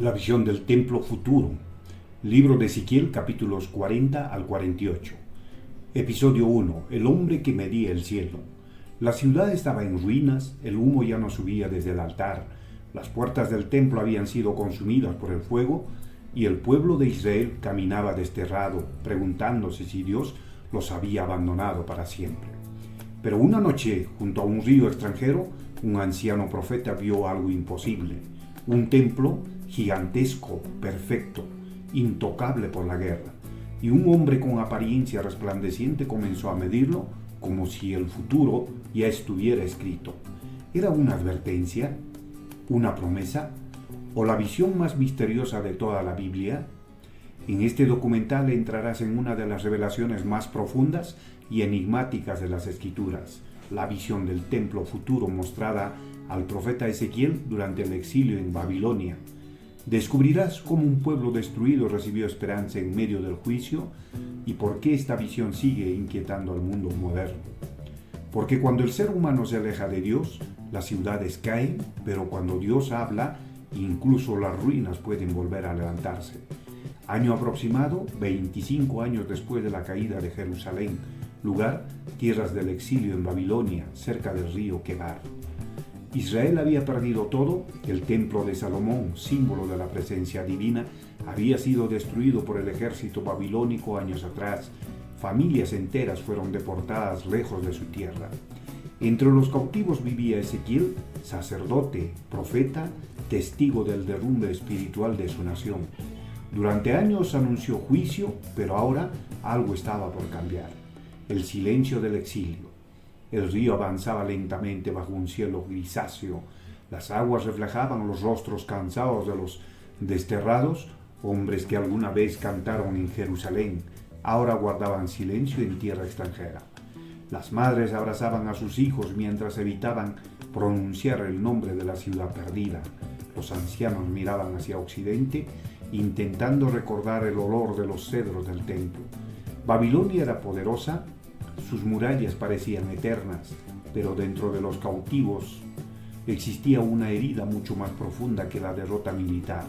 La visión del templo futuro. Libro de Ezequiel, capítulos 40 al 48. Episodio 1. El hombre que medía el cielo. La ciudad estaba en ruinas, el humo ya no subía desde el altar, las puertas del templo habían sido consumidas por el fuego, y el pueblo de Israel caminaba desterrado, preguntándose si Dios los había abandonado para siempre. Pero una noche, junto a un río extranjero, un anciano profeta vio algo imposible: un templo gigantesco, perfecto, intocable por la guerra, y un hombre con apariencia resplandeciente comenzó a medirlo como si el futuro ya estuviera escrito. ¿Era una advertencia, una promesa, o la visión más misteriosa de toda la Biblia? En este documental entrarás en una de las revelaciones más profundas y enigmáticas de las Escrituras, la visión del templo futuro mostrada al profeta Ezequiel durante el exilio en Babilonia. Descubrirás cómo un pueblo destruido recibió esperanza en medio del juicio y por qué esta visión sigue inquietando al mundo moderno. Porque cuando el ser humano se aleja de Dios, las ciudades caen, pero cuando Dios habla, incluso las ruinas pueden volver a levantarse. Año aproximado, 25 años después de la caída de Jerusalén, lugar, tierras del exilio en Babilonia, cerca del río Quebar. Israel había perdido todo, el templo de Salomón, símbolo de la presencia divina, había sido destruido por el ejército babilónico años atrás. Familias enteras fueron deportadas lejos de su tierra. Entre los cautivos vivía Ezequiel, sacerdote, profeta, testigo del derrumbe espiritual de su nación. Durante años anunció juicio, pero ahora algo estaba por cambiar: el silencio del exilio. El río avanzaba lentamente bajo un cielo grisáceo. Las aguas reflejaban los rostros cansados de los desterrados, hombres que alguna vez cantaron en Jerusalén, ahora guardaban silencio en tierra extranjera. Las madres abrazaban a sus hijos mientras evitaban pronunciar el nombre de la ciudad perdida. Los ancianos miraban hacia occidente, intentando recordar el olor de los cedros del templo. Babilonia era poderosa, sus murallas parecían eternas, pero dentro de los cautivos existía una herida mucho más profunda que la derrota militar.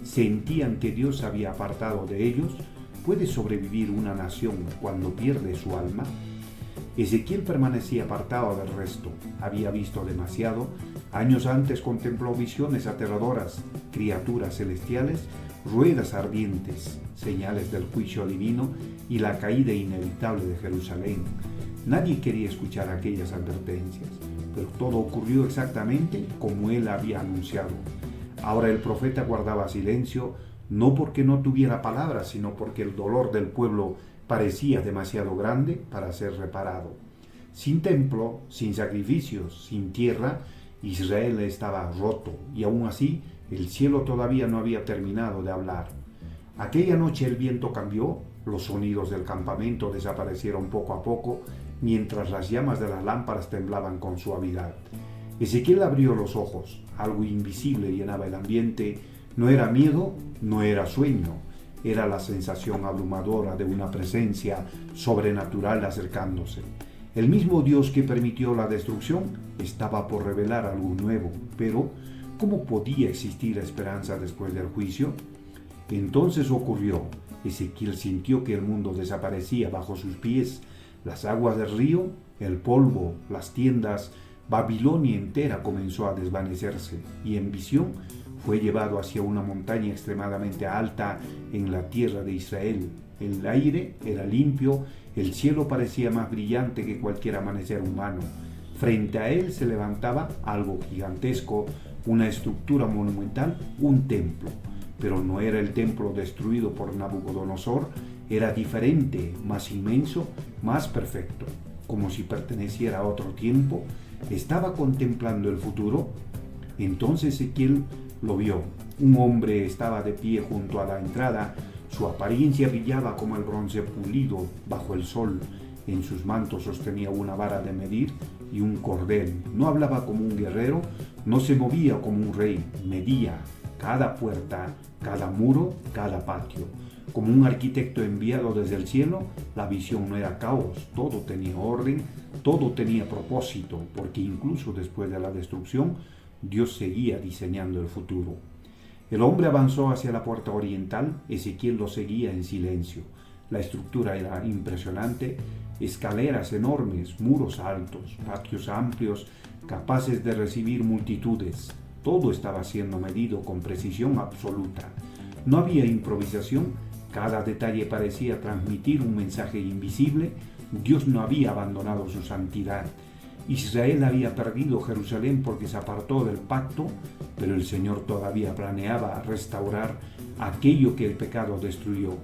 Sentían que Dios se había apartado de ellos. ¿Puede sobrevivir una nación cuando pierde su alma? Ezequiel permanecía apartado del resto. Había visto demasiado. Años antes contempló visiones aterradoras, criaturas celestiales, ruedas ardientes, señales del juicio divino y la caída inevitable de Jerusalén. Nadie quería escuchar aquellas advertencias, pero todo ocurrió exactamente como él había anunciado. Ahora el profeta guardaba silencio, no porque no tuviera palabras, sino porque el dolor del pueblo parecía demasiado grande para ser reparado. Sin templo, sin sacrificios, sin tierra, Israel estaba roto, y aún así el cielo todavía no había terminado de hablar. Aquella noche el viento cambió, los sonidos del campamento desaparecieron poco a poco, mientras las llamas de las lámparas temblaban con suavidad. Ezequiel abrió los ojos, algo invisible llenaba el ambiente. No era miedo, no era sueño, era la sensación abrumadora de una presencia sobrenatural acercándose. El mismo Dios que permitió la destrucción estaba por revelar algo nuevo, pero ¿cómo podía existir esperanza después del juicio? Entonces ocurrió. Ezequiel sintió que el mundo desaparecía bajo sus pies, las aguas del río, el polvo, las tiendas. Babilonia entera comenzó a desvanecerse, y en visión fue llevado hacia una montaña extremadamente alta en la tierra de Israel. El aire era limpio, el cielo parecía más brillante que cualquier amanecer humano. Frente a él se levantaba algo gigantesco, una estructura monumental, un templo. Pero no era el templo destruido por Nabucodonosor, era diferente, más inmenso, más perfecto, como si perteneciera a otro tiempo. Estaba contemplando el futuro. Entonces Ezequiel lo vio. Un hombre estaba de pie junto a la entrada. Su apariencia brillaba como el bronce pulido bajo el sol. En sus mantos sostenía una vara de medir y un cordel. No hablaba como un guerrero, no se movía como un rey, medía cada puerta, cada muro, cada patio. Como un arquitecto enviado desde el cielo, la visión no era caos, todo tenía orden, todo tenía propósito, porque incluso después de la destrucción, Dios seguía diseñando el futuro. El hombre avanzó hacia la puerta oriental, Ezequiel lo seguía en silencio. La estructura era impresionante, escaleras enormes, muros altos, patios amplios, capaces de recibir multitudes. Todo estaba siendo medido con precisión absoluta. No había improvisación, cada detalle parecía transmitir un mensaje invisible. Dios no había abandonado su santidad. Israel había perdido Jerusalén porque se apartó del pacto, pero el Señor todavía planeaba restaurar aquello que el pecado destruyó.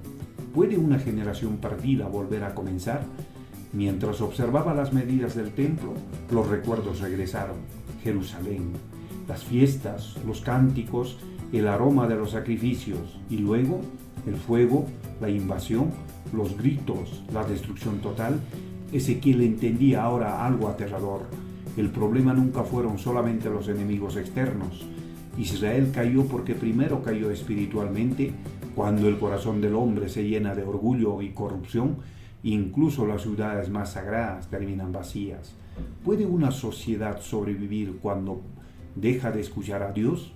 ¿Puede una generación perdida volver a comenzar? Mientras observaba las medidas del templo, los recuerdos regresaron. Jerusalén, las fiestas, los cánticos, el aroma de los sacrificios y luego el fuego, la invasión, los gritos, la destrucción total. Ezequiel entendía ahora algo aterrador. El problema nunca fueron solamente los enemigos externos. Israel cayó porque primero cayó espiritualmente. Cuando el corazón del hombre se llena de orgullo y corrupción, incluso las ciudades más sagradas terminan vacías. ¿Puede una sociedad sobrevivir cuando deja de escuchar a Dios?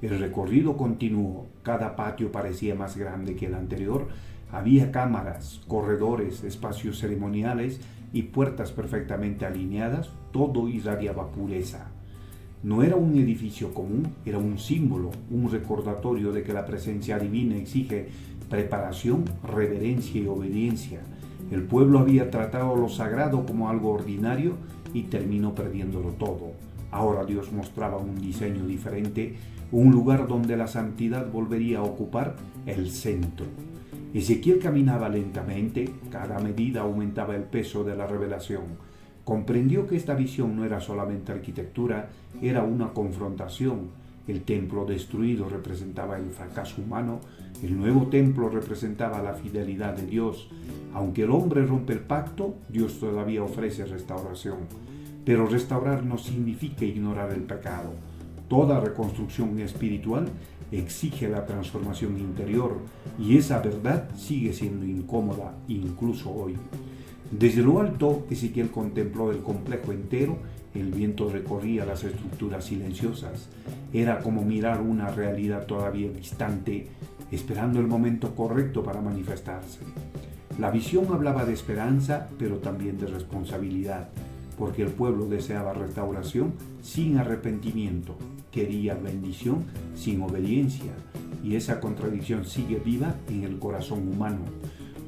El recorrido continuó. Cada patio parecía más grande que el anterior. Había cámaras, corredores, espacios ceremoniales y puertas perfectamente alineadas. Todo irradiaba pureza. No era un edificio común, era un símbolo, un recordatorio de que la presencia divina exige preparación, reverencia y obediencia. El pueblo había tratado lo sagrado como algo ordinario y terminó perdiéndolo todo. Ahora Dios mostraba un diseño diferente, un lugar donde la santidad volvería a ocupar el centro. Ezequiel caminaba lentamente, cada medida aumentaba el peso de la revelación. Comprendió que esta visión no era solamente arquitectura, era una confrontación. El templo destruido representaba el fracaso humano, el nuevo templo representaba la fidelidad de Dios. Aunque el hombre rompe el pacto, Dios todavía ofrece restauración. Pero restaurar no significa ignorar el pecado. Toda reconstrucción espiritual exige la transformación interior y esa verdad sigue siendo incómoda incluso hoy. Desde lo alto, Ezequiel contempló el complejo entero. El viento recorría las estructuras silenciosas. Era como mirar una realidad todavía distante, esperando el momento correcto para manifestarse. La visión hablaba de esperanza, pero también de responsabilidad, porque el pueblo deseaba restauración sin arrepentimiento, quería bendición sin obediencia, y esa contradicción sigue viva en el corazón humano.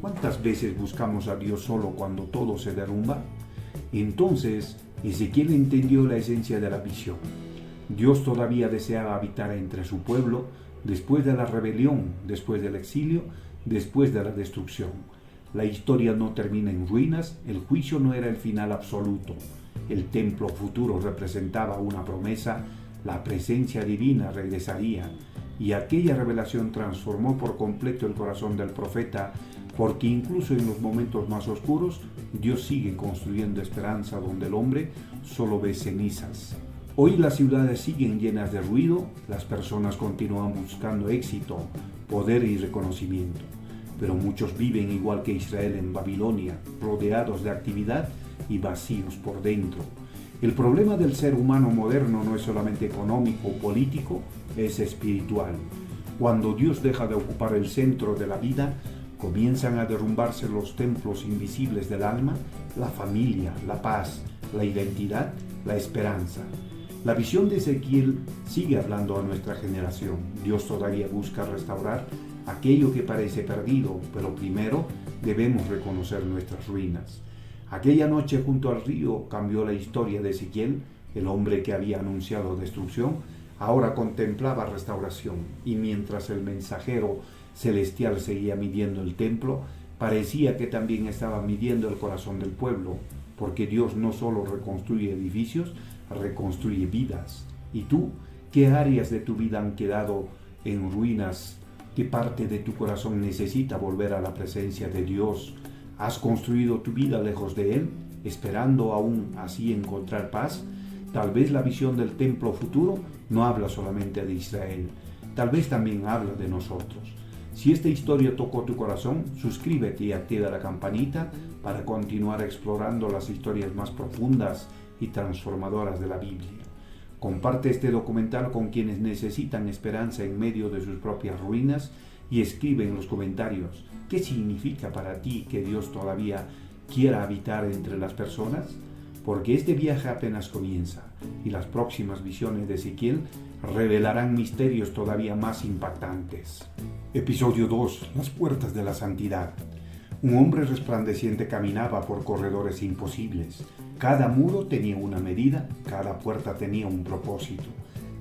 ¿Cuántas veces buscamos a Dios solo cuando todo se derrumba? Entonces, Ezequiel entendió la esencia de la visión. Dios todavía deseaba habitar entre su pueblo después de la rebelión, después del exilio, después de la destrucción. La historia no termina en ruinas, el juicio no era el final absoluto. El templo futuro representaba una promesa, la presencia divina regresaría, y aquella revelación transformó por completo el corazón del profeta, porque incluso en los momentos más oscuros, Dios sigue construyendo esperanza donde el hombre solo ve cenizas. Hoy las ciudades siguen llenas de ruido, las personas continúan buscando éxito, poder y reconocimiento. Pero muchos viven igual que Israel en Babilonia, rodeados de actividad y vacíos por dentro. El problema del ser humano moderno no es solamente económico o político, es espiritual. Cuando Dios deja de ocupar el centro de la vida, comienzan a derrumbarse los templos invisibles del alma, la familia, la paz, la identidad, la esperanza. La visión de Ezequiel sigue hablando a nuestra generación. Dios todavía busca restaurar aquello que parece perdido, pero primero debemos reconocer nuestras ruinas. Aquella noche junto al río cambió la historia de Ezequiel. El hombre que había anunciado destrucción ahora contemplaba restauración, y mientras el mensajero celestial seguía midiendo el templo, parecía que también estaba midiendo el corazón del pueblo, porque Dios no solo reconstruye edificios, reconstruye vidas. ¿Y tú? ¿Qué áreas de tu vida han quedado en ruinas? ¿Qué parte de tu corazón necesita volver a la presencia de Dios? ¿Has construido tu vida lejos de Él, esperando aún así encontrar paz? Tal vez la visión del templo futuro no habla solamente de Israel, tal vez también habla de nosotros. Si esta historia tocó tu corazón, suscríbete y activa la campanita para continuar explorando las historias más profundas y transformadoras de la Biblia. Comparte este documental con quienes necesitan esperanza en medio de sus propias ruinas y escribe en los comentarios: ¿qué significa para ti que Dios todavía quiera habitar entre las personas? Porque este viaje apenas comienza y las próximas visiones de Ezequiel revelarán misterios todavía más impactantes. Episodio 2. Las puertas de la santidad. Un hombre resplandeciente caminaba por corredores imposibles. Cada muro tenía una medida, cada puerta tenía un propósito.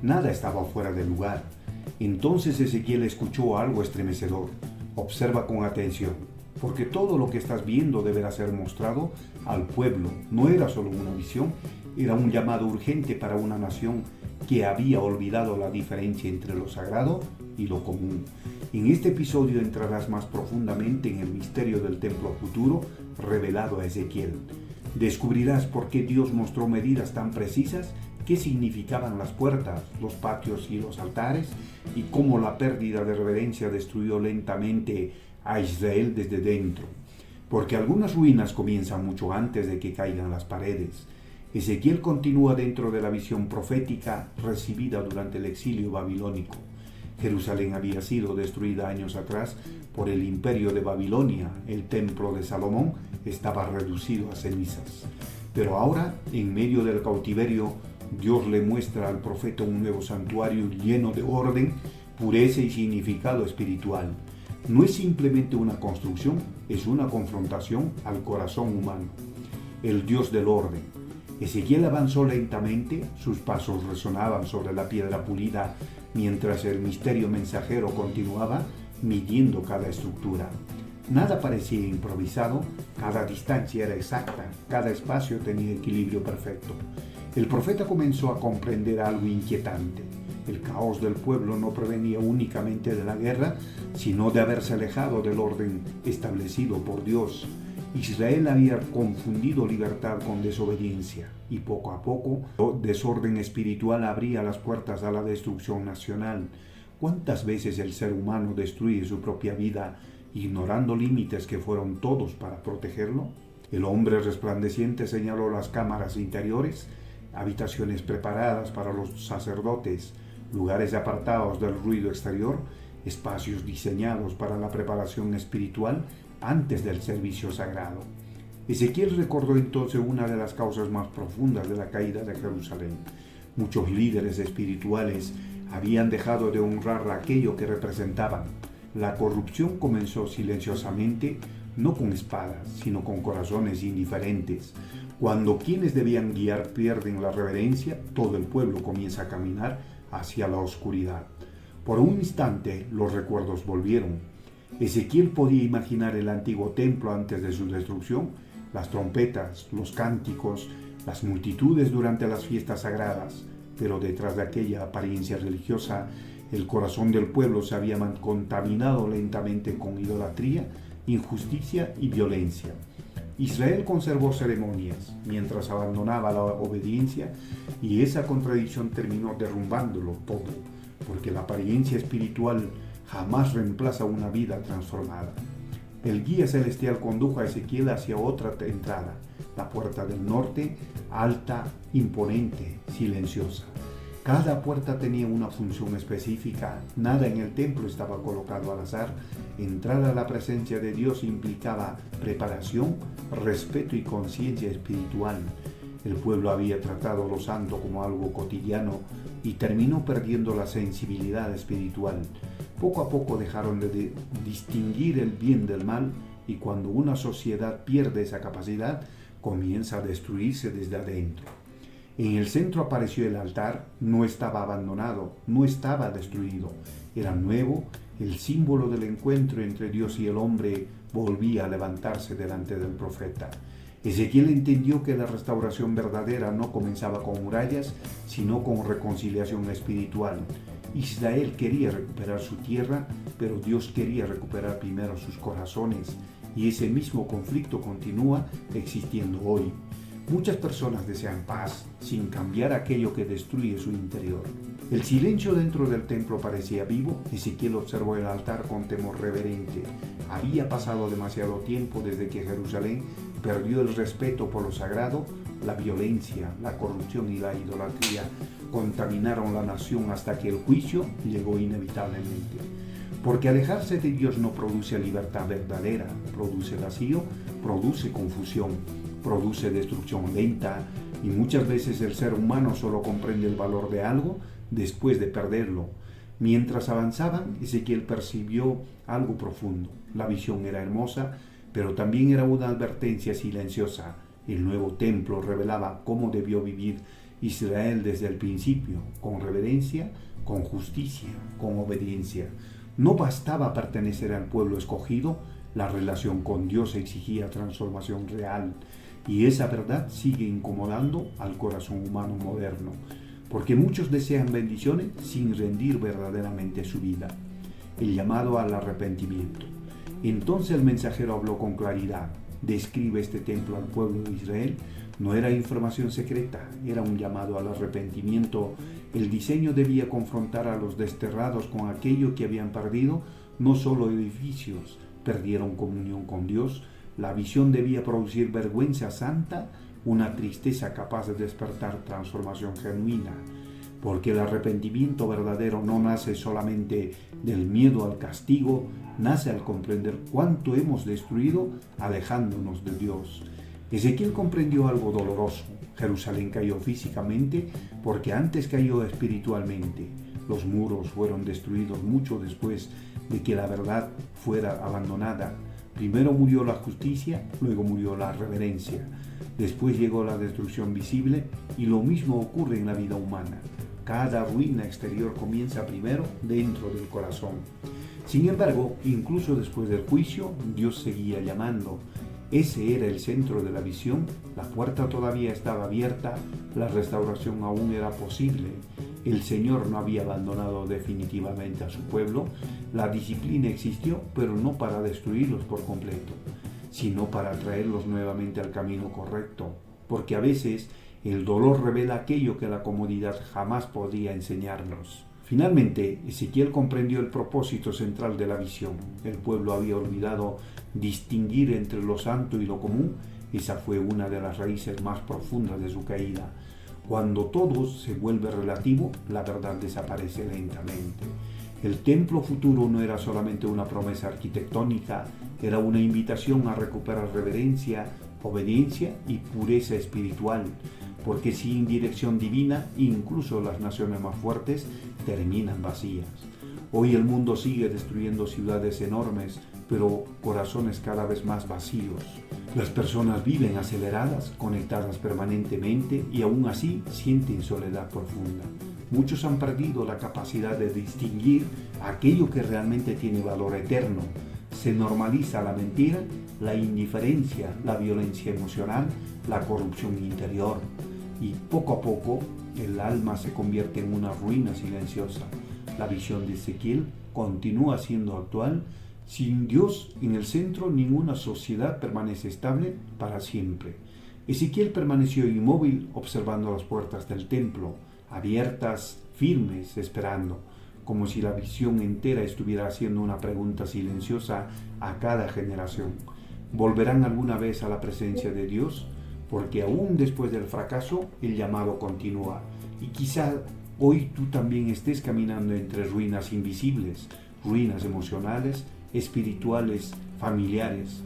Nada estaba fuera de lugar. Entonces Ezequiel escuchó algo estremecedor. Observa con atención, porque todo lo que estás viendo deberá ser mostrado al pueblo. No era solo una visión, era un llamado urgente para una nación que había olvidado la diferencia entre lo sagrado y lo común. En este episodio entrarás más profundamente en el misterio del templo futuro revelado a Ezequiel. Descubrirás por qué Dios mostró medidas tan precisas, qué significaban las puertas, los patios y los altares, y cómo la pérdida de reverencia destruyó lentamente a Israel desde dentro. Porque algunas ruinas comienzan mucho antes de que caigan las paredes. Ezequiel continúa dentro de la visión profética recibida durante el exilio babilónico. Jerusalén había sido destruida años atrás por el imperio de Babilonia. El templo de Salomón estaba reducido a cenizas. Pero ahora, en medio del cautiverio, Dios le muestra al profeta un nuevo santuario lleno de orden, pureza y significado espiritual. No es simplemente una construcción, es una confrontación al corazón humano. El Dios del orden. Ezequiel avanzó lentamente, sus pasos resonaban sobre la piedra pulida, mientras el misterio mensajero continuaba midiendo cada estructura. Nada parecía improvisado, cada distancia era exacta, cada espacio tenía equilibrio perfecto. El profeta comenzó a comprender algo inquietante. El caos del pueblo no provenía únicamente de la guerra, sino de haberse alejado del orden establecido por Dios. Israel había confundido libertad con desobediencia y poco a poco el desorden espiritual abría las puertas a la destrucción nacional. ¿Cuántas veces el ser humano destruye su propia vida ignorando límites que fueron todos para protegerlo? El hombre resplandeciente señaló las cámaras interiores, habitaciones preparadas para los sacerdotes, lugares apartados del ruido exterior, espacios diseñados para la preparación espiritual antes del servicio sagrado. Ezequiel recordó entonces una de las causas más profundas de la caída de Jerusalén. Muchos líderes espirituales habían dejado de honrar aquello que representaban. La corrupción comenzó silenciosamente, no con espadas, sino con corazones indiferentes. Cuando quienes debían guiar pierden la reverencia, todo el pueblo comienza a caminar hacia la oscuridad. Por un instante los recuerdos volvieron. Ezequiel podía imaginar el antiguo templo antes de su destrucción, las trompetas, los cánticos, las multitudes durante las fiestas sagradas, pero detrás de aquella apariencia religiosa, el corazón del pueblo se había contaminado lentamente con idolatría, injusticia y violencia. Israel conservó ceremonias mientras abandonaba la obediencia, y esa contradicción terminó derrumbándolo todo, porque la apariencia espiritual jamás reemplaza una vida transformada. El guía celestial condujo a Ezequiel hacia otra entrada, la puerta del norte, alta, imponente, silenciosa. Cada puerta tenía una función específica, nada en el templo estaba colocado al azar. Entrar a la presencia de Dios implicaba preparación, respeto y conciencia espiritual. El pueblo había tratado lo santo como algo cotidiano y terminó perdiendo la sensibilidad espiritual. Poco a poco dejaron de distinguir el bien del mal, y cuando una sociedad pierde esa capacidad, comienza a destruirse desde adentro. En el centro apareció el altar, no estaba abandonado, no estaba destruido, era nuevo, el símbolo del encuentro entre Dios y el hombre volvía a levantarse delante del profeta. Ezequiel entendió que la restauración verdadera no comenzaba con murallas, sino con reconciliación espiritual. Israel quería recuperar su tierra, pero Dios quería recuperar primero sus corazones, y ese mismo conflicto continúa existiendo hoy. Muchas personas desean paz sin cambiar aquello que destruye su interior. El silencio dentro del templo parecía vivo. Ezequiel observó el altar con temor reverente. Había pasado demasiado tiempo desde que Jerusalén perdió el respeto por lo sagrado. La violencia, la corrupción y la idolatría contaminaron la nación hasta que el juicio llegó inevitablemente. Porque alejarse de Dios no produce libertad verdadera, produce vacío, produce confusión, produce destrucción lenta, y muchas veces el ser humano solo comprende el valor de algo después de perderlo. Mientras avanzaban, Ezequiel percibió algo profundo. La visión era hermosa, pero también era una advertencia silenciosa. El nuevo templo revelaba cómo debió vivir Israel desde el principio, con reverencia, con justicia, con obediencia. No bastaba pertenecer al pueblo escogido, la relación con Dios exigía transformación real. Y esa verdad sigue incomodando al corazón humano moderno, porque muchos desean bendiciones sin rendir verdaderamente su vida. El llamado al arrepentimiento. Entonces el mensajero habló con claridad. Describe este templo al pueblo de Israel. No era información secreta, era un llamado al arrepentimiento. El diseño debía confrontar a los desterrados con aquello que habían perdido. No solo edificios perdieron comunión con Dios. La visión debía producir vergüenza santa, una tristeza capaz de despertar transformación genuina, porque el arrepentimiento verdadero no nace solamente del miedo al castigo, nace al comprender cuánto hemos destruido alejándonos de Dios. Ezequiel comprendió algo doloroso. Jerusalén cayó físicamente porque antes cayó espiritualmente. Los muros fueron destruidos mucho después de que la verdad fuera abandonada. Primero murió la justicia, luego murió la reverencia. Después llegó la destrucción visible y lo mismo ocurre en la vida humana. Cada ruina exterior comienza primero dentro del corazón. Sin embargo, incluso después del juicio, Dios seguía llamando. Ese era el centro de la visión, la puerta todavía estaba abierta, la restauración aún era posible. El Señor no había abandonado definitivamente a su pueblo, la disciplina existió, pero no para destruirlos por completo, sino para traerlos nuevamente al camino correcto, porque a veces el dolor revela aquello que la comodidad jamás podía enseñarnos. Finalmente, Ezequiel comprendió el propósito central de la visión. El pueblo había olvidado distinguir entre lo santo y lo común. Esa fue una de las raíces más profundas de su caída. Cuando todo se vuelve relativo, la verdad desaparece lentamente. El templo futuro no era solamente una promesa arquitectónica, era una invitación a recuperar reverencia, obediencia y pureza espiritual, porque sin dirección divina, incluso las naciones más fuertes terminan vacías. Hoy el mundo sigue destruyendo ciudades enormes, pero corazones cada vez más vacíos. Las personas viven aceleradas, conectadas permanentemente y aún así sienten soledad profunda. Muchos han perdido la capacidad de distinguir aquello que realmente tiene valor eterno. Se normaliza la mentira, la indiferencia, la violencia emocional, la corrupción interior. Y poco a poco el alma se convierte en una ruina silenciosa. La visión de Ezequiel continúa siendo actual. Sin Dios en el centro, ninguna sociedad permanece estable para siempre. Ezequiel permaneció inmóvil observando las puertas del templo, abiertas, firmes, esperando, como si la visión entera estuviera haciendo una pregunta silenciosa a cada generación. ¿Volverán alguna vez a la presencia de Dios? Porque aún después del fracaso, el llamado continúa. Y quizá hoy tú también estés caminando entre ruinas invisibles, ruinas emocionales, espirituales, familiares.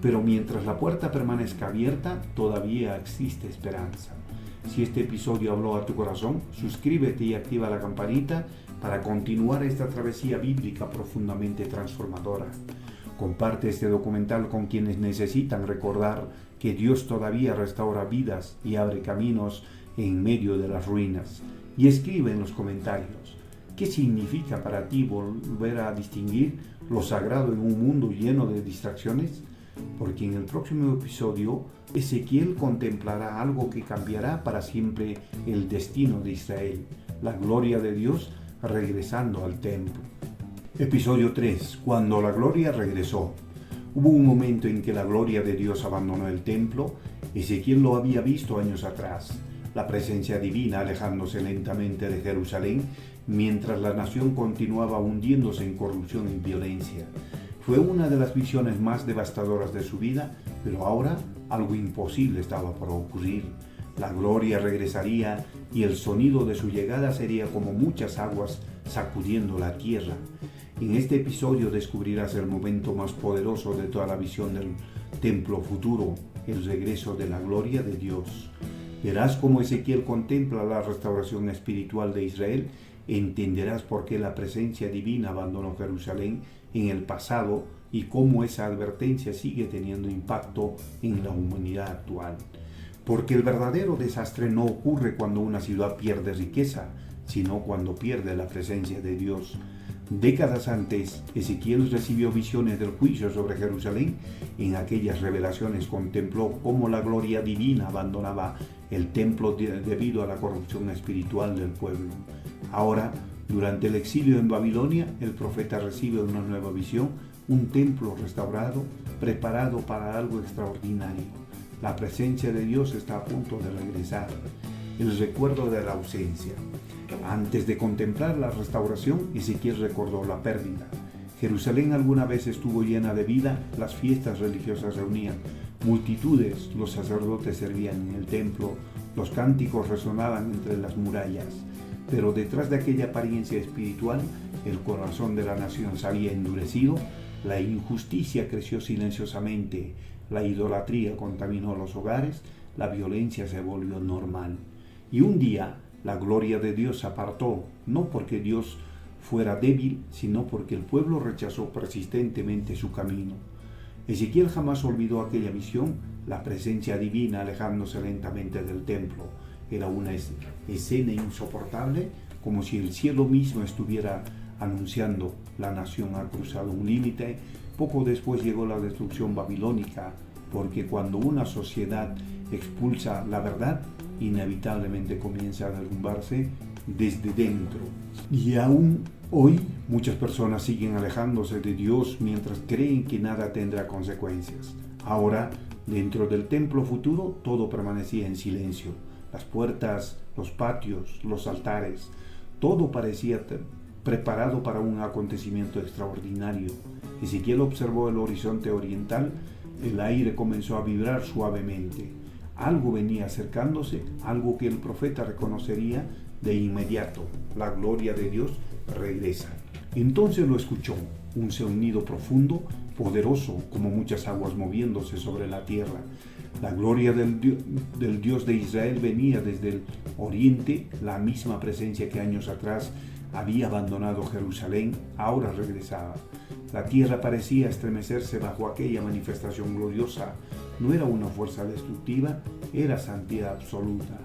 Pero mientras la puerta permanezca abierta, todavía existe esperanza. Si este episodio habló a tu corazón, suscríbete y activa la campanita para continuar esta travesía bíblica profundamente transformadora. Comparte este documental con quienes necesitan recordar que Dios todavía restaura vidas y abre caminos en medio de las ruinas. Y escribe en los comentarios, ¿qué significa para ti volver a distinguir lo sagrado en un mundo lleno de distracciones? Porque en el próximo episodio, Ezequiel contemplará algo que cambiará para siempre el destino de Israel, la gloria de Dios regresando al templo. Episodio 3. Cuando la gloria regresó. Hubo un momento en que la gloria de Dios abandonó el templo. Ezequiel lo había visto años atrás. La presencia divina alejándose lentamente de Jerusalén, mientras la nación continuaba hundiéndose en corrupción y violencia. Fue una de las visiones más devastadoras de su vida, pero ahora algo imposible estaba por ocurrir. La gloria regresaría y el sonido de su llegada sería como muchas aguas sacudiendo la tierra. En este episodio descubrirás el momento más poderoso de toda la visión del templo futuro, el regreso de la gloria de Dios. Verás cómo Ezequiel contempla la restauración espiritual de Israel, entenderás por qué la presencia divina abandonó Jerusalén en el pasado y cómo esa advertencia sigue teniendo impacto en la humanidad actual. Porque el verdadero desastre no ocurre cuando una ciudad pierde riqueza, sino cuando pierde la presencia de Dios. Décadas antes, Ezequiel recibió visiones del juicio sobre Jerusalén. En aquellas revelaciones contempló cómo la gloria divina abandonaba el templo debido a la corrupción espiritual del pueblo. Ahora, durante el exilio en Babilonia, el profeta recibe una nueva visión, un templo restaurado, preparado para algo extraordinario. La presencia de Dios está a punto de regresar. El recuerdo de la ausencia. Antes de contemplar la restauración, Ezequiel recordó la pérdida. Jerusalén alguna vez estuvo llena de vida, las fiestas religiosas reunían multitudes, los sacerdotes servían en el templo, los cánticos resonaban entre las murallas. Pero detrás de aquella apariencia espiritual, el corazón de la nación se había endurecido, la injusticia creció silenciosamente, la idolatría contaminó los hogares, la violencia se volvió normal. Y un día, la gloria de Dios se apartó, no porque Dios fuera débil, sino porque el pueblo rechazó persistentemente su camino. Ezequiel jamás olvidó aquella visión, la presencia divina alejándose lentamente del templo. Era una escena insoportable, como si el cielo mismo estuviera anunciando: la nación ha cruzado un límite. Poco después llegó la destrucción babilónica, porque cuando una sociedad expulsa la verdad, inevitablemente comienza a derrumbarse desde dentro. Y aún hoy muchas personas siguen alejándose de Dios mientras creen que nada tendrá consecuencias. Ahora, dentro del templo futuro, todo permanecía en silencio. Las puertas, los patios, los altares, todo parecía preparado para un acontecimiento extraordinario. Ezequiel observó el horizonte oriental, el aire comenzó a vibrar suavemente. Algo venía acercándose, algo que el profeta reconocería de inmediato. La gloria de Dios regresa. Entonces lo escuchó, un sonido profundo, poderoso, como muchas aguas moviéndose sobre la tierra. La gloria del Dios de Israel venía desde el oriente, la misma presencia que años atrás había abandonado Jerusalén, ahora regresaba. La tierra parecía estremecerse bajo aquella manifestación gloriosa. No era una fuerza destructiva, era santidad absoluta,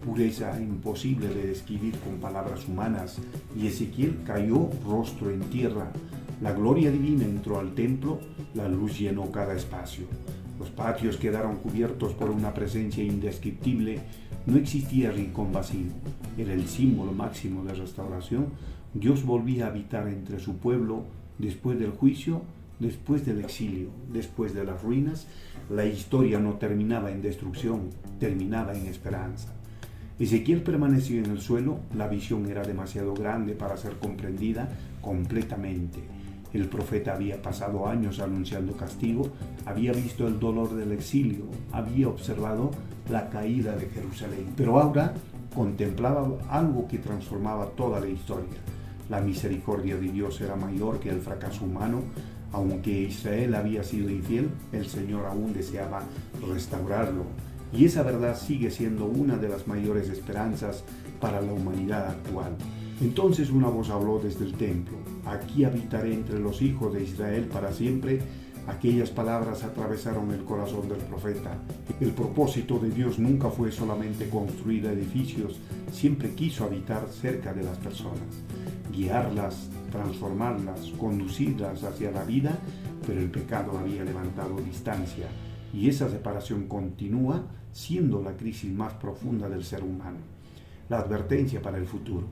pureza imposible de describir con palabras humanas, y Ezequiel cayó rostro en tierra. La gloria divina entró al templo, la luz llenó cada espacio. Los patios quedaron cubiertos por una presencia indescriptible. No existía rincón vacío. Era el símbolo máximo de restauración. Dios volvía a habitar entre su pueblo después del juicio, después del exilio, después de las ruinas. La historia no terminaba en destrucción, terminaba en esperanza. Ezequiel permaneció en el suelo. La visión era demasiado grande para ser comprendida completamente. El profeta había pasado años anunciando castigo, había visto el dolor del exilio, había observado la caída de Jerusalén, pero ahora contemplaba algo que transformaba toda la historia. La misericordia de Dios era mayor que el fracaso humano. Aunque Israel había sido infiel, el Señor aún deseaba restaurarlo. Y esa verdad sigue siendo una de las mayores esperanzas para la humanidad actual. Entonces una voz habló desde el templo: aquí habitaré entre los hijos de Israel para siempre. Aquellas palabras atravesaron el corazón del profeta. El propósito de Dios nunca fue solamente construir edificios, siempre quiso habitar cerca de las personas, guiarlas, transformarlas, conducirlas hacia la vida, pero el pecado había levantado distancia y esa separación continúa siendo la crisis más profunda del ser humano. La advertencia para el futuro.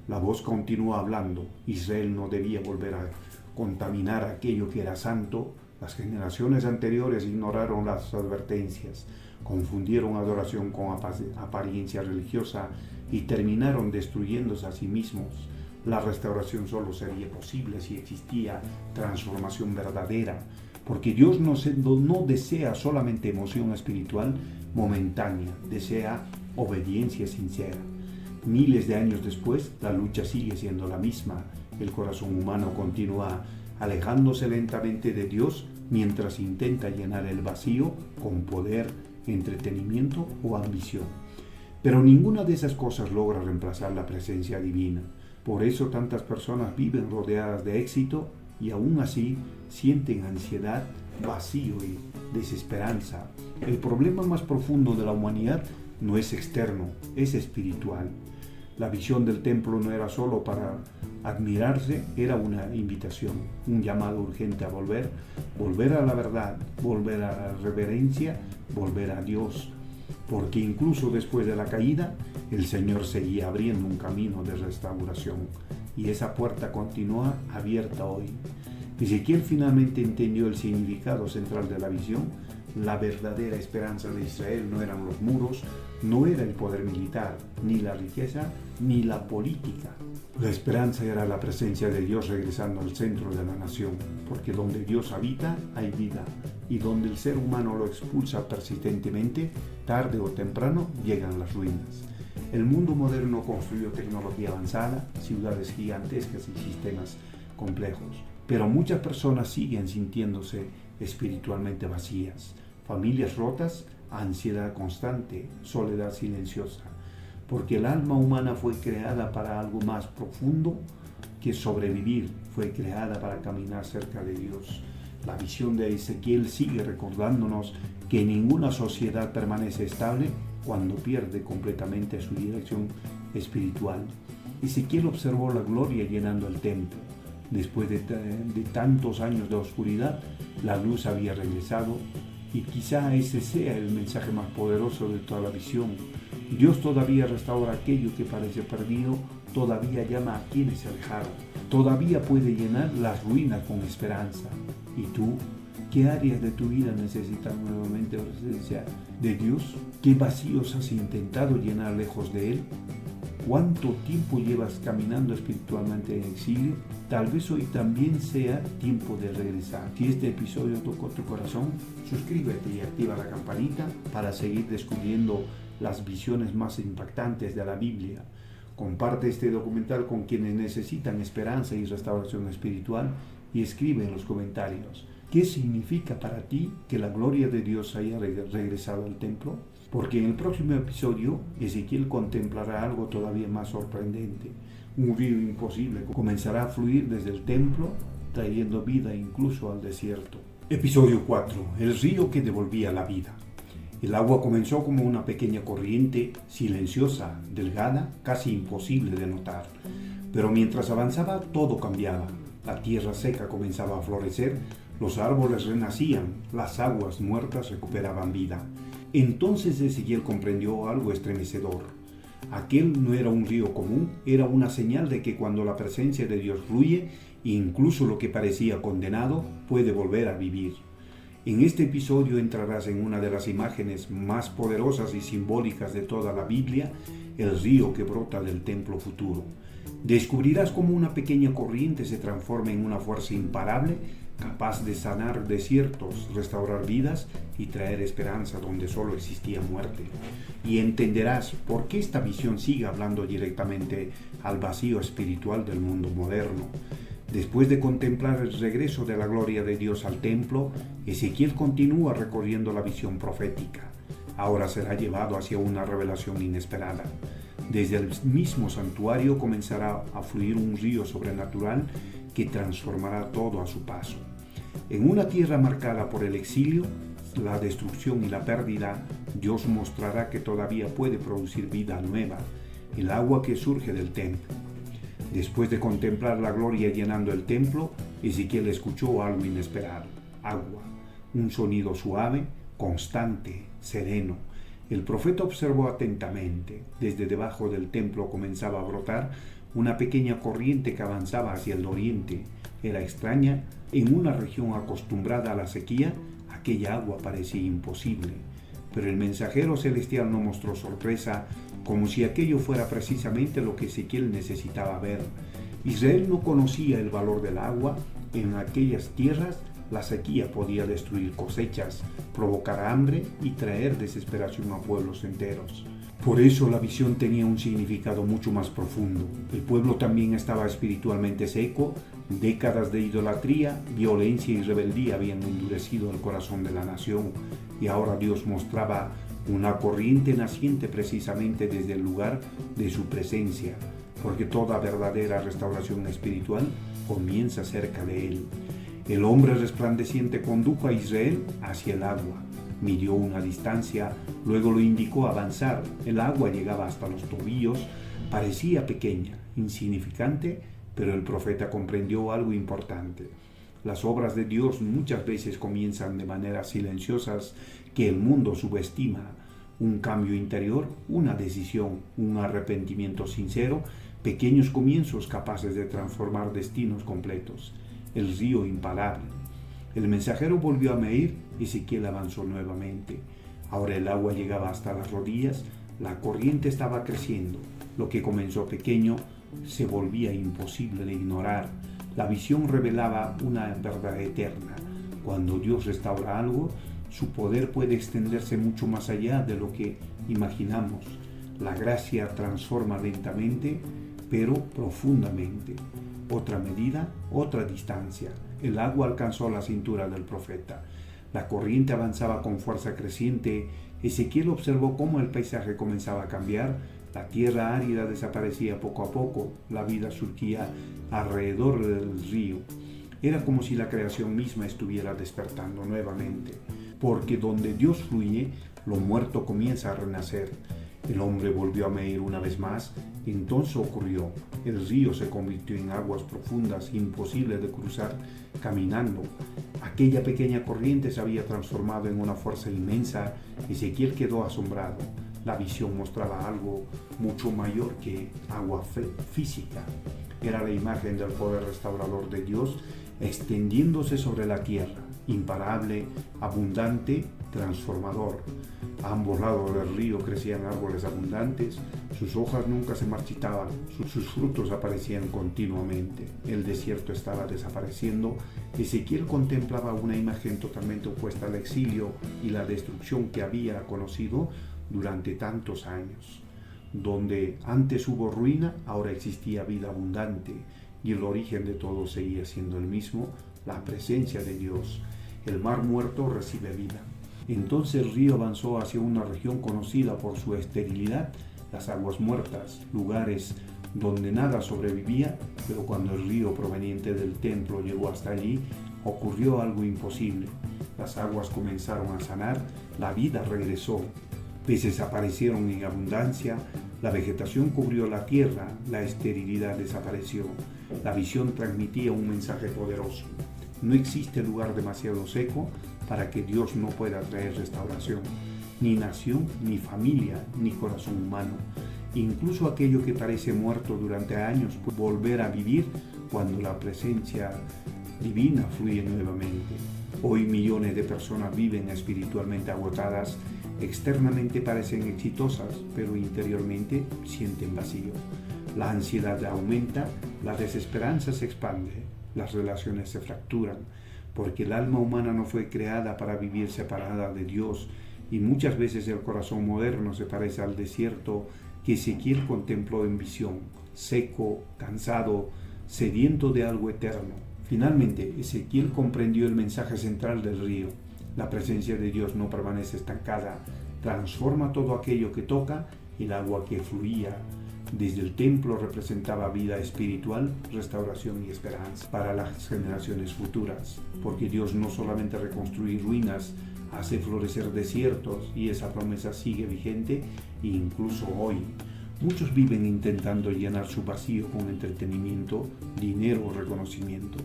La voz continúa hablando. Israel no debía volver a contaminar aquello que era santo. Las generaciones anteriores ignoraron las advertencias, confundieron adoración con apariencia religiosa y terminaron destruyéndose a sí mismos. La restauración solo sería posible si existía transformación verdadera. porque Dios no desea solamente emoción espiritual momentánea, desea obediencia sincera. Miles de años después, la lucha sigue siendo la misma. El corazón humano continúa alejándose lentamente de Dios mientras intenta llenar el vacío con poder, entretenimiento o ambición. Pero ninguna de esas cosas logra reemplazar la presencia divina. Por eso tantas personas viven rodeadas de éxito y aún así sienten ansiedad, vacío y desesperanza. El problema más profundo de la humanidad no es externo, es espiritual. La visión del templo no era solo para admirarse, era una invitación, un llamado urgente a volver a la verdad, volver a la reverencia, volver a Dios. Porque incluso después de la caída, el Señor seguía abriendo un camino de restauración y esa puerta continúa abierta hoy. Ezequiel finalmente entendió el significado central de la visión. La verdadera esperanza de Israel no eran los muros, no era el poder militar, ni la riqueza, ni la política. La esperanza era la presencia de Dios regresando al centro de la nación, porque donde Dios habita hay vida, y donde el ser humano lo expulsa persistentemente, tarde o temprano llegan las ruinas. El mundo moderno construyó tecnología avanzada, ciudades gigantescas y sistemas complejos, pero muchas personas siguen sintiéndose espiritualmente vacías, familias rotas, ansiedad constante, soledad silenciosa, porque el alma humana fue creada para algo más profundo que sobrevivir, fue creada para caminar cerca de Dios. La visión de Ezequiel sigue recordándonos que ninguna sociedad permanece estable cuando pierde completamente su dirección espiritual. Ezequiel observó la gloria llenando el templo. Después de tantos años de oscuridad, la luz había regresado y quizá ese sea el mensaje más poderoso de toda la visión. Dios todavía restaura aquello que parece perdido, todavía llama a quienes se alejaron, todavía puede llenar las ruinas con esperanza. ¿Y tú? ¿Qué áreas de tu vida necesitan nuevamente la presencia de Dios? ¿Qué vacíos has intentado llenar lejos de Él? ¿Cuánto tiempo llevas caminando espiritualmente en exilio? Tal vez hoy también sea tiempo de regresar. Si este episodio tocó tu corazón, suscríbete y activa la campanita para seguir descubriendo las visiones más impactantes de la Biblia. Comparte este documental con quienes necesitan esperanza y restauración espiritual y escribe en los comentarios: ¿qué significa para ti que la gloria de Dios haya regresado al templo? Porque en el próximo episodio, Ezequiel contemplará algo todavía más sorprendente. Un río imposible comenzará a fluir desde el templo, trayendo vida incluso al desierto. Episodio 4. El río que devolvía la vida. El agua comenzó como una pequeña corriente, silenciosa, delgada, casi imposible de notar. Pero mientras avanzaba, todo cambiaba. La tierra seca comenzaba a florecer, los árboles renacían, las aguas muertas recuperaban vida. Entonces Ezequiel comprendió algo estremecedor. Aquel no era un río común, era una señal de que cuando la presencia de Dios fluye, incluso lo que parecía condenado puede volver a vivir. En este episodio entrarás en una de las imágenes más poderosas y simbólicas de toda la Biblia, el río que brota del templo futuro. Descubrirás cómo una pequeña corriente se transforma en una fuerza imparable, capaz de sanar desiertos, restaurar vidas y traer esperanza donde solo existía muerte. Y entenderás por qué esta visión sigue hablando directamente al vacío espiritual del mundo moderno. Después de contemplar el regreso de la gloria de Dios al templo, Ezequiel continúa recorriendo la visión profética. Ahora será llevado hacia una revelación inesperada. Desde el mismo santuario comenzará a fluir un río sobrenatural que transformará todo a su paso. En una tierra marcada por el exilio, la destrucción y la pérdida, Dios mostrará que todavía puede producir vida nueva, el agua que surge del templo. Después de contemplar la gloria llenando el templo, Ezequiel escuchó algo inesperado: agua, un sonido suave, constante, sereno. El profeta observó atentamente. Desde debajo del templo comenzaba a brotar una pequeña corriente que avanzaba hacia el oriente. Era extraña. En una región acostumbrada a la sequía, aquella agua parecía imposible. Pero el mensajero celestial no mostró sorpresa, como si aquello fuera precisamente lo que Ezequiel necesitaba ver. Israel no conocía el valor del agua en aquellas tierras, La sequía podía destruir cosechas, provocar hambre y traer desesperación a pueblos enteros. Por eso la visión tenía un significado mucho más profundo. El pueblo también estaba espiritualmente seco. Décadas de idolatría, violencia y rebeldía habían endurecido el corazón de la nación, y ahora Dios mostraba una corriente naciente precisamente desde el lugar de su presencia, porque toda verdadera restauración espiritual comienza cerca de él. El hombre resplandeciente condujo a Israel hacia el agua. Midió una distancia, luego lo indicó avanzar. El agua llegaba hasta los tobillos, parecía pequeña, insignificante, pero el profeta comprendió algo importante. Las obras de Dios muchas veces comienzan de maneras silenciosas que el mundo subestima. Un cambio interior, una decisión, un arrepentimiento sincero, pequeños comienzos capaces de transformar destinos completos. El río imparable. El mensajero volvió a medir, Ezequiel avanzó nuevamente. Ahora el agua llegaba hasta las rodillas, la corriente estaba creciendo. Lo que comenzó pequeño se volvía imposible de ignorar. La visión revelaba una verdad eterna. Cuando Dios restaura algo, su poder puede extenderse mucho más allá de lo que imaginamos. La gracia transforma lentamente, pero profundamente. Otra medida, otra distancia. El agua alcanzó la cintura del profeta. La corriente avanzaba con fuerza creciente. Ezequiel observó cómo el paisaje comenzaba a cambiar. La tierra árida desaparecía poco a poco. La vida surgía alrededor del río. Era como si la creación misma estuviera despertando nuevamente. Porque donde Dios fluye, lo muerto comienza a renacer. El hombre volvió a medir una vez más. Entonces ocurrió. El río se convirtió en aguas profundas, imposibles de cruzar caminando. Aquella pequeña corriente se había transformado en una fuerza inmensa. Ezequiel quedó asombrado. La visión mostraba algo mucho mayor que agua física. Era la imagen del poder restaurador de Dios extendiéndose sobre la tierra, imparable, abundante, transformador. A ambos lados del río crecían árboles abundantes, sus hojas nunca se marchitaban, sus frutos aparecían continuamente. El desierto estaba desapareciendo. Ezequiel contemplaba una imagen totalmente opuesta al exilio y la destrucción que había conocido durante tantos años. Donde antes hubo ruina, ahora existía vida abundante, y el origen de todo seguía siendo el mismo, la presencia de Dios. El mar muerto recibe vida. Entonces el río avanzó hacia una región conocida por su esterilidad, las aguas muertas, lugares donde nada sobrevivía, pero cuando el río proveniente del templo llegó hasta allí, ocurrió algo imposible. Las aguas comenzaron a sanar, la vida regresó. Peces aparecieron en abundancia, la vegetación cubrió la tierra, la esterilidad desapareció. La visión transmitía un mensaje poderoso. No existe lugar demasiado seco para que Dios no pueda traer restauración. Ni nación, ni familia, ni corazón humano. Incluso aquello que parece muerto durante años puede volver a vivir cuando la presencia divina fluye nuevamente. Hoy millones de personas viven espiritualmente agotadas. Externamente parecen exitosas, pero interiormente sienten vacío. La ansiedad aumenta, la desesperanza se expande, las relaciones se fracturan, porque el alma humana no fue creada para vivir separada de Dios, y muchas veces el corazón moderno se parece al desierto que Ezequiel contempló en visión, seco, cansado, sediento de algo eterno. Finalmente, Ezequiel comprendió el mensaje central del río. La presencia de Dios no permanece estancada, transforma todo aquello que toca. El agua que fluía desde el templo representaba vida espiritual, restauración y esperanza para las generaciones futuras, porque Dios no solamente reconstruye ruinas, hace florecer desiertos, y esa promesa sigue vigente incluso hoy. Muchos viven intentando llenar su vacío con entretenimiento, dinero o reconocimiento,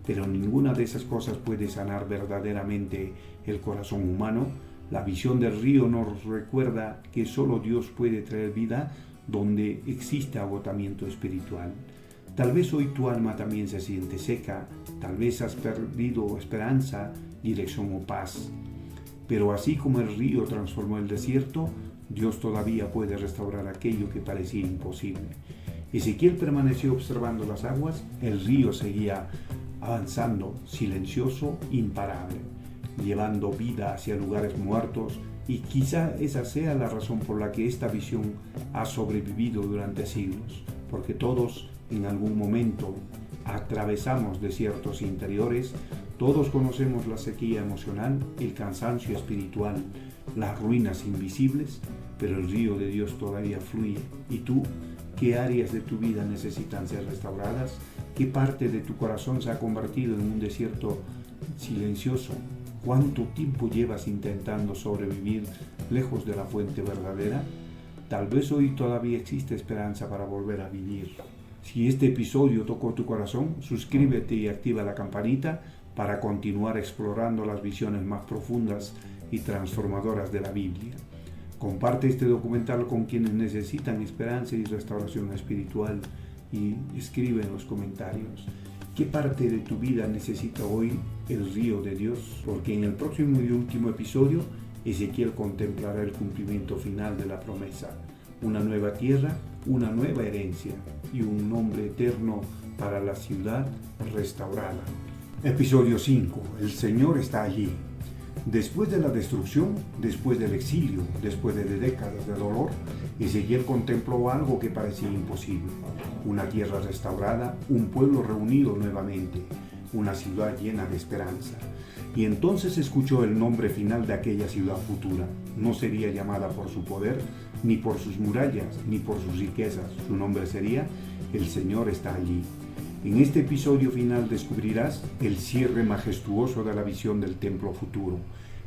pero ninguna de esas cosas puede sanar verdaderamente el corazón humano. La visión del río nos recuerda que solo Dios puede traer vida donde existe agotamiento espiritual. Tal vez hoy tu alma también se siente seca, tal vez has perdido esperanza, dirección o paz. Pero así como el río transformó el desierto, Dios todavía puede restaurar aquello que parecía imposible. Ezequiel permaneció observando las aguas, el río seguía avanzando, silencioso, imparable, llevando vida hacia lugares muertos, y quizá esa sea la razón por la que esta visión ha sobrevivido durante siglos, porque todos en algún momento atravesamos desiertos interiores, todos conocemos la sequía emocional, el cansancio espiritual, las ruinas invisibles, pero el río de Dios todavía fluye. ¿Y tú? ¿Qué áreas de tu vida necesitan ser restauradas? ¿Qué parte de tu corazón se ha convertido en un desierto silencioso? ¿Cuánto tiempo llevas intentando sobrevivir lejos de la fuente verdadera? Tal vez hoy todavía existe esperanza para volver a vivir. Si este episodio tocó tu corazón, suscríbete y activa la campanita para continuar explorando las visiones más profundas y transformadoras de la Biblia. Comparte este documental con quienes necesitan esperanza y restauración espiritual y escribe en los comentarios qué parte de tu vida necesita hoy el río de Dios, porque en el próximo y último episodio Ezequiel contemplará el cumplimiento final de la promesa, una nueva tierra, una nueva herencia y un nombre eterno para la ciudad restaurada. Episodio 5. El Señor está allí. Después de la destrucción, después del exilio, después de décadas de dolor, Ezequiel contempló algo que parecía imposible: una tierra restaurada, un pueblo reunido nuevamente, una ciudad llena de esperanza. Y entonces escuchó el nombre final de aquella ciudad futura. No sería llamada por su poder, ni por sus murallas, ni por sus riquezas. Su nombre sería: El Señor está allí. En este episodio final descubrirás el cierre majestuoso de la visión del templo futuro.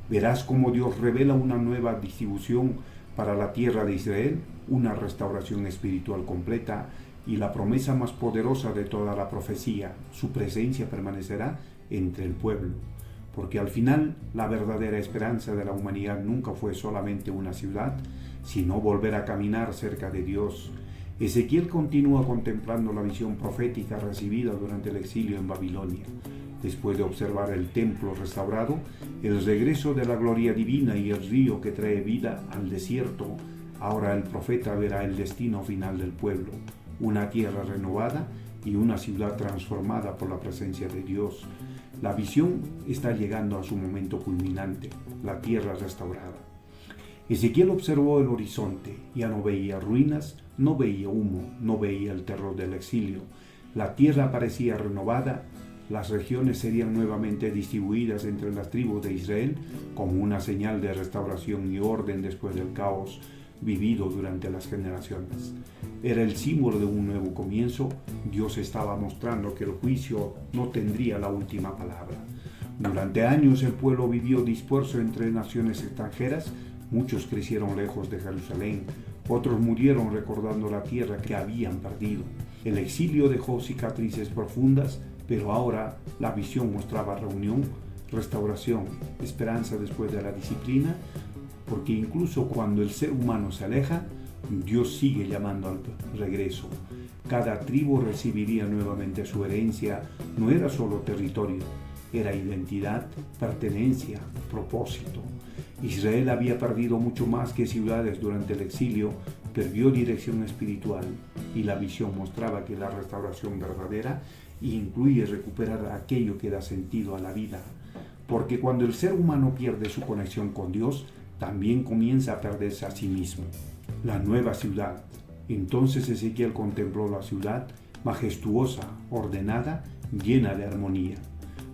Verás cómo Dios revela una nueva distribución para la tierra de Israel, una restauración espiritual completa y la promesa más poderosa de toda la profecía: su presencia permanecerá entre el pueblo. Porque al final la verdadera esperanza de la humanidad nunca fue solamente una ciudad, sino volver a caminar cerca de Dios. Ezequiel continúa contemplando la visión profética recibida durante el exilio en Babilonia. Después de observar el templo restaurado, el regreso de la gloria divina y el río que trae vida al desierto, ahora el profeta verá el destino final del pueblo: una tierra renovada y una ciudad transformada por la presencia de Dios. La visión está llegando a su momento culminante: la tierra restaurada. Ezequiel observó el horizonte, ya no veía ruinas, no veía humo, no veía el terror del exilio. La tierra parecía renovada, las regiones serían nuevamente distribuidas entre las tribus de Israel como una señal de restauración y orden después del caos vivido durante las generaciones. Era el símbolo de un nuevo comienzo. Dios estaba mostrando que el juicio no tendría la última palabra. Durante años el pueblo vivió disperso entre naciones extranjeras. Muchos crecieron lejos de Jerusalén, otros murieron recordando la tierra que habían perdido. El exilio dejó cicatrices profundas, pero ahora la visión mostraba reunión, restauración, esperanza después de la disciplina, porque incluso cuando el ser humano se aleja, Dios sigue llamando al regreso. Cada tribu recibiría nuevamente su herencia. No era solo territorio, era identidad, pertenencia, propósito. Israel había perdido mucho más que ciudades durante el exilio, perdió dirección espiritual, y la visión mostraba que la restauración verdadera incluye recuperar aquello que da sentido a la vida, porque cuando el ser humano pierde su conexión con Dios, también comienza a perderse a sí mismo. La nueva ciudad. Entonces Ezequiel contempló la ciudad majestuosa, ordenada, llena de armonía.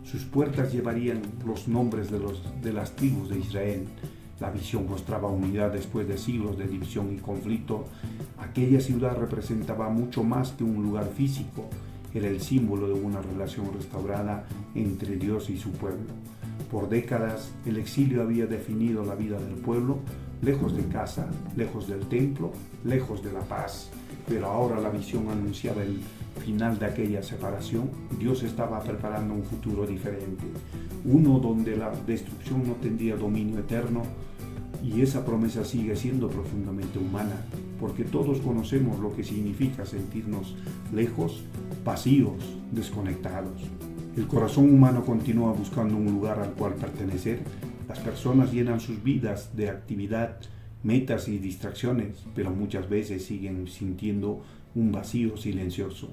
Sus puertas llevarían los nombres de las tribus de Israel. La visión mostraba unidad después de siglos de división y conflicto. Aquella ciudad representaba mucho más que un lugar físico. Era el símbolo de una relación restaurada entre Dios y su pueblo. Por décadas, el exilio había definido la vida del pueblo, lejos de casa, lejos del templo, lejos de la paz. Pero ahora la visión anunciaba el final de aquella separación. Dios estaba preparando un futuro diferente, uno donde la destrucción no tendría dominio eterno, y esa promesa sigue siendo profundamente humana, porque todos conocemos lo que significa sentirnos lejos, vacíos, desconectados. El corazón humano continúa buscando un lugar al cual pertenecer. Las personas llenan sus vidas de actividad, metas y distracciones, pero muchas veces siguen sintiendo un vacío silencioso.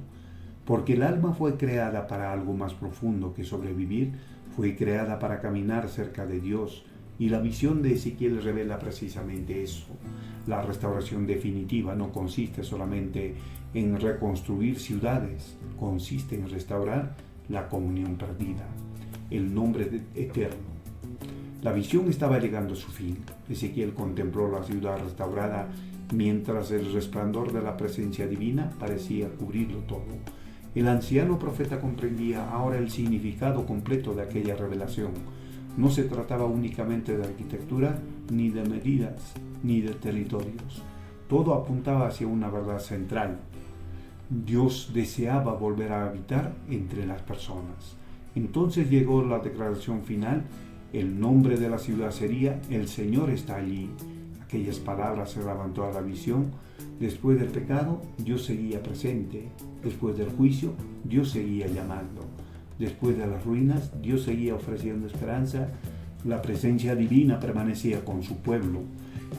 Porque el alma fue creada para algo más profundo que sobrevivir, fue creada para caminar cerca de Dios. Y la visión de Ezequiel revela precisamente eso. La restauración definitiva no consiste solamente en reconstruir ciudades, consiste en restaurar la comunión perdida, el nombre eterno. La visión estaba llegando a su fin. Ezequiel contempló la ciudad restaurada mientras el resplandor de la presencia divina parecía cubrirlo todo. El anciano profeta comprendía ahora el significado completo de aquella revelación. No se trataba únicamente de arquitectura, ni de medidas, ni de territorios. Todo apuntaba hacia una verdad central. Dios deseaba volver a habitar entre las personas. Entonces llegó la declaración final. El nombre de la ciudad sería El Señor está allí. Aquellas palabras cerraban toda la visión. Después del pecado, Dios seguía presente. Después del juicio, Dios seguía llamando. Después de las ruinas, Dios seguía ofreciendo esperanza. La presencia divina permanecía con su pueblo.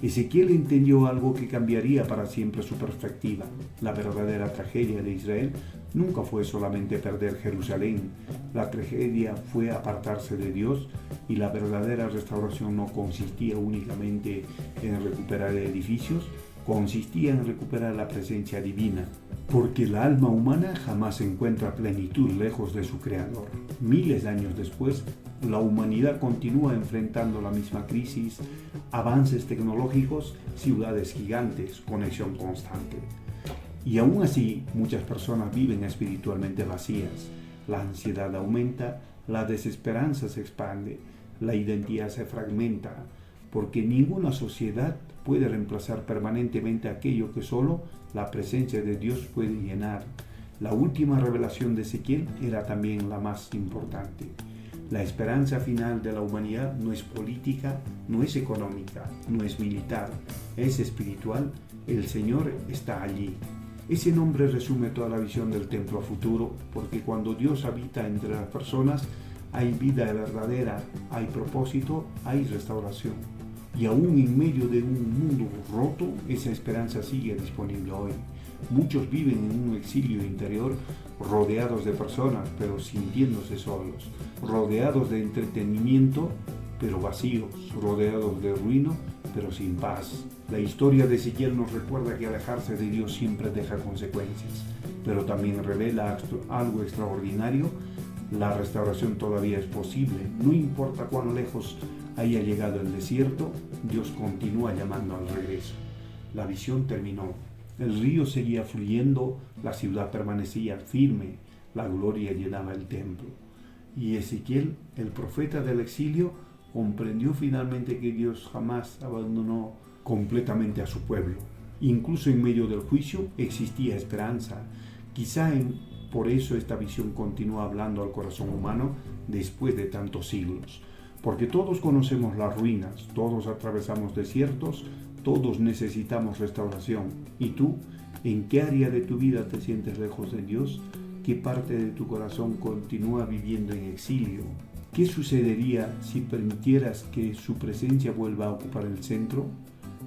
Ezequiel entendió algo que cambiaría para siempre su perspectiva. La verdadera tragedia de Israel nunca fue solamente perder Jerusalén. La tragedia fue apartarse de Dios, y la verdadera restauración no consistía únicamente en recuperar edificios, consistía en recuperar la presencia divina, porque la alma humana jamás encuentra plenitud lejos de su Creador. Miles de años después, la humanidad continúa enfrentando la misma crisis, avances tecnológicos, ciudades gigantes, conexión constante. Y aún así, muchas personas viven espiritualmente vacías. La ansiedad aumenta, la desesperanza se expande, la identidad se fragmenta, porque ninguna sociedad puede reemplazar permanentemente aquello que solo la presencia de Dios puede llenar. La última revelación de Ezequiel era también la más importante. La esperanza final de la humanidad no es política, no es económica, no es militar, es espiritual. El Señor está allí. Ese nombre resume toda la visión del templo futuro, porque cuando Dios habita entre las personas, hay vida verdadera, hay propósito, hay restauración. Y aún en medio de un mundo roto, esa esperanza sigue disponible hoy. Muchos viven en un exilio interior, rodeados de personas, pero sintiéndose solos, rodeados de entretenimiento, pero vacíos, rodeados de ruina, pero sin paz. La historia de Ezequiel nos recuerda que alejarse de Dios siempre deja consecuencias, pero también revela algo extraordinario. La restauración todavía es posible. No importa cuán lejos haya llegado el desierto, Dios continúa llamando al regreso. La visión terminó. El río seguía fluyendo, la ciudad permanecía firme, la gloria llenaba el templo. Y Ezequiel, el profeta del exilio, comprendió finalmente que Dios jamás abandonó completamente a su pueblo. Incluso en medio del juicio existía esperanza. Por eso esta visión continúa hablando al corazón humano después de tantos siglos. Porque todos conocemos las ruinas, todos atravesamos desiertos, todos necesitamos restauración. ¿Y tú? ¿En qué área de tu vida te sientes lejos de Dios? ¿Qué parte de tu corazón continúa viviendo en exilio? ¿Qué sucedería si permitieras que su presencia vuelva a ocupar el centro?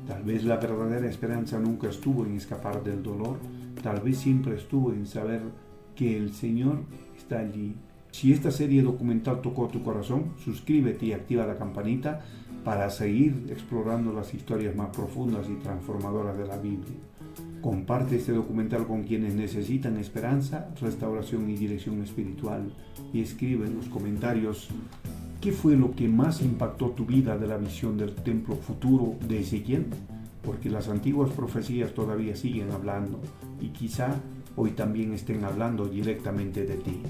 Tal vez la verdadera esperanza nunca estuvo en escapar del dolor, tal vez siempre estuvo en saber que el Señor está allí. Si esta serie documental tocó tu corazón, suscríbete y activa la campanita para seguir explorando las historias más profundas y transformadoras de la Biblia. Comparte este documental con quienes necesitan esperanza, restauración y dirección espiritual, y escribe en los comentarios qué fue lo que más impactó tu vida de la visión del templo futuro de Ezequiel, porque las antiguas profecías todavía siguen hablando y quizá hoy también estén hablando directamente de ti.